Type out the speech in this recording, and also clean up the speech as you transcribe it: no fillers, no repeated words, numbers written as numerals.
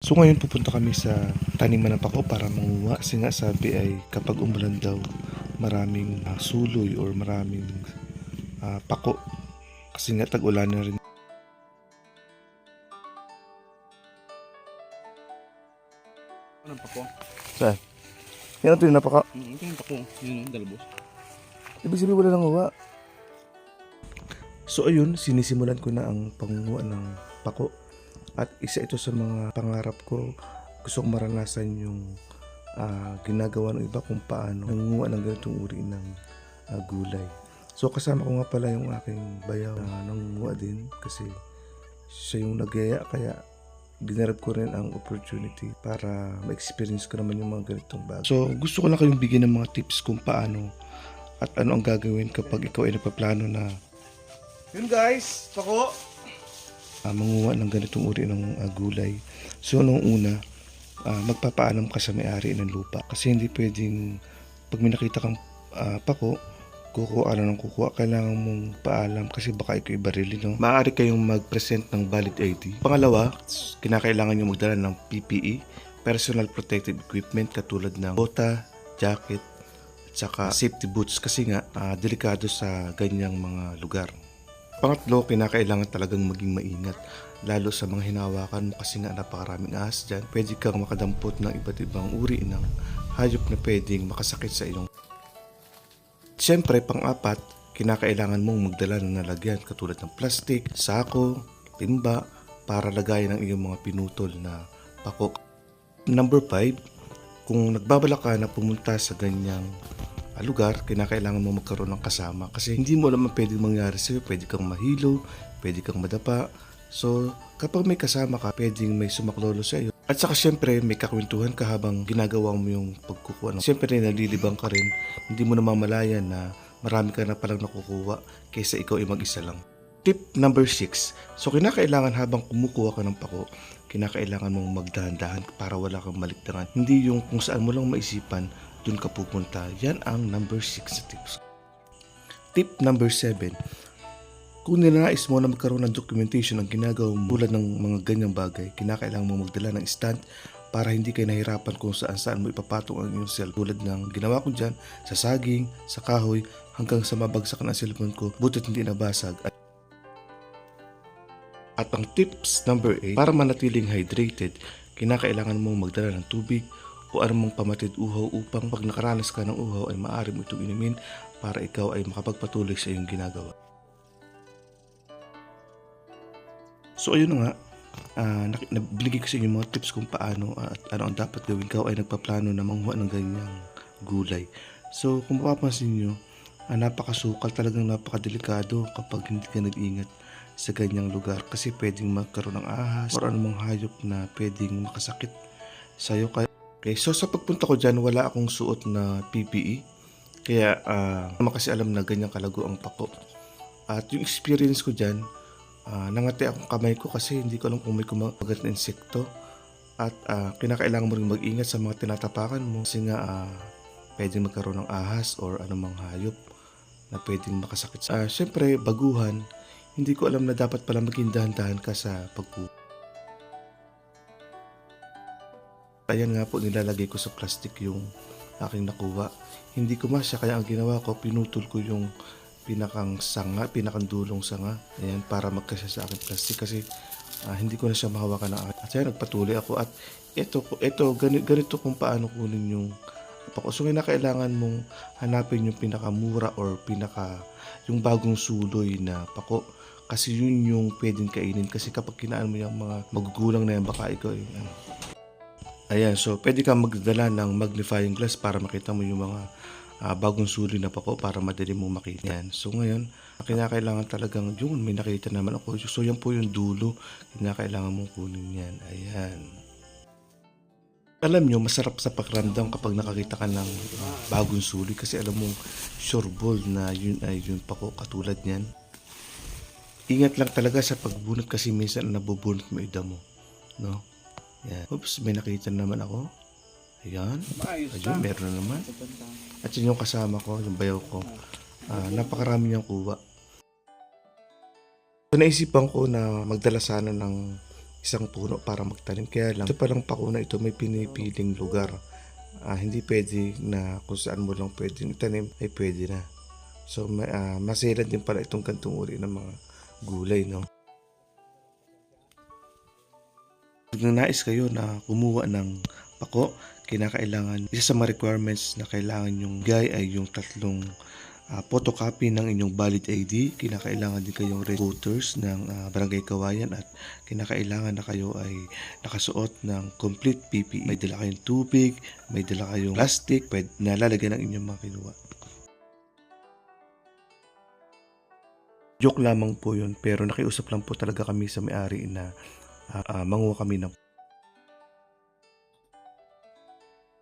So ngayon pupunta kami sa taniman ng pako para manguha kasi nga sabi ay kapag umulan daw maraming suloy or maraming pako kasi nga tag-ulan na rin. Anong pako? Saan? Yan ito yung napaka. Ito yung pako. Yun yung dalbos. Ibig sabihin wala nang nguha. So ayun, sinisimulan ko na ang pangunguha ng pako. At isa ito sa mga pangarap ko. Gusto kong maranasan yung ginagawa ng iba kung paano nangunguha ng ganitong uri ng gulay. So kasama ko nga pala yung aking bayaw na nangunguha din kasi siya yung nagyaya kaya ginarap ko rin ang opportunity para ma-experience ko naman yung mga ganitong bagay. So gusto ko lang kayong bigyan ng mga tips kung paano at ano ang gagawin kapag ikaw ay nagpaplano na yun guys, pako! Manguha ng ganitong uri ng gulay. So noong una, magpapaalam ka sa may-ari ng lupa kasi hindi pwedeng pag may nakita kang pako, kukuha ng kukuha, kailangan mong paalam kasi baka ikaw ibarili, no? Maaari kayong mag-present ng valid ID. Pangalawa, kinakailangan nyo magdala ng PPE, personal protective equipment katulad ng bota, jacket, at saka safety boots kasi nga delikado sa ganyang mga lugar. Pangatlo, kinakailangan talagang maging maingat lalo sa mga hinawakan mo kasi nga napakaraming ahas dyan. Pwede kang makadampot ng iba't ibang uri ng hayop na pwedeng makasakit sa iyong. Siyempre, pang-apat, kinakailangan mong magdala ng nalagyan katulad ng plastic, sako, timba para lagayan ang iyong mga pinutol na pako. Number 5, kung nagbabalak ka na pumunta sa ganyang lugar, kinakailangan mo magkaroon ng kasama kasi hindi mo naman pwedeng mangyari sa'yo. Pwede kang mahilo, pwede kang madapa. So, kapag may kasama ka, pwedeng may sumaklolo sa iyo. At saka syempre, may kakwentuhan ka habang ginagawa mo yung pagkukuha. Syempre, nalilibang ka rin. Hindi mo namamalayan na marami ka na palang nakukuha kaysa ikaw ay mag-isa lang. Tip number 6. So, kinakailangan habang kumukuha ka ng pako, kinakailangan mong magdahan-dahan para wala kang malikdangan. Hindi yung kung saan mo lang maisipan, dun ka pupunta. Yan ang number 6 sa tips. Tip number 7. Kung ninanais mo na magkaroon ng documentation ang ginagawa mo tulad ng mga ganyang bagay, kinakailangan mo magdala ng stand para hindi kayo nahirapan kung saan mo ipapatong ang iyong cellphone. Tulad ng ginawa ko dyan, sa saging, sa kahoy, hanggang sa mabagsakan ang cellphone ko, butit hindi nabasag. At ang tips number 8, para manatiling hydrated, kinakailangan mong magdala ng tubig o anumang pamatid uhaw upang pag nakaranas ka ng uhaw ay maaari mo itong inumin para ikaw ay makapagpatuloy sa iyong ginagawa. So ayun na nga, nabigay ko sa inyo mga tips kung paano at ano ang dapat gawin ikaw ay nagpaplano na manguha ng ganyang gulay. So kung mapapansin nyo, napakasukal, talagang napakadelikado kapag hindi ka nag-ingat sa ganyang lugar kasi pwedeng magkaroon ng ahas o anumang hayop na pwedeng makasakit sa iyo. Okay, so sa pagpunta ko dyan, wala akong suot na PPE. Kaya naman kasi alam na ganyan kalago ang pako. At yung experience ko dyan, nangati akong kamay ko kasi hindi ko alam kung may kumagat na insekto. At kinakailangan mo rin mag-ingat sa mga tinatapakan mo kasi nga pwedeng magkaroon ng ahas or anumang hayop na pwedeng makasakit. Siyempre, baguhan, hindi ko alam na dapat pala maging dahan-dahan ka sa pagkuha. Ayan nga po, nilalagay ko sa plastic yung aking nakuha. Hindi ko masya, kaya ang ginawa ko, pinutol ko yung pinakang dulong sanga. Ayan, para magkasya sa aking plastic kasi hindi ko na siya mahawakan ng akin. At ayan, nagpatuloy ako at ito ganito kung paano kunin yung pako. So kailangan mong hanapin yung pinakamura or yung bagong suloy na pako. Kasi yun yung pwedeng kainin kasi kapag kinaan mo yung mga magugulang na yan, baka ikaw ayan, so pwede kang magdala ng magnifying glass para makita mo yung mga bagong suloy na pako para madali mo makita. Yan. So ngayon, kinakailangan talagang yun, may nakita naman ako. So yan po yung dulo, kinakailangan mong kunin yan. Ayan. Alam nyo, masarap sa pakiramdam kapag nakakita ka ng bagong suloy kasi alam mong sure ball na yun ay yun pako katulad niyan. Ingat lang talaga sa pagbunot kasi minsan nabubunot mo ida mo. No? Yan. Oops, may nakita naman ako. Ayan. Ayun, meron na naman. At yun yung kasama ko, yung bayaw ko. Napakarami niyang kuha. So, naisipan ko na magdala sana ng isang puno para magtanim. Kaya lang, ito palang pako na ito may pinipiling lugar. Hindi pwede na kung saan mo lang pwedeng itanim ay pwede na. So maselan din pala itong gantong uri ng mga gulay, no? Pag nais kayo na kumuha ng pako, kinakailangan, isa sa mga requirements na kailangan yung bigay ay yung tatlong photocopy ng inyong valid ID. Kinakailangan din kayong voters ng Barangay Kawayan at kinakailangan na kayo ay nakasuot ng complete PPE. May dala kayong tubig, may dala kayong plastic, pwede na lalagyan ng inyong mga kinuha. Joke lamang po yun, pero nakiusap lang po talaga kami sa may-ari na manguha kami ng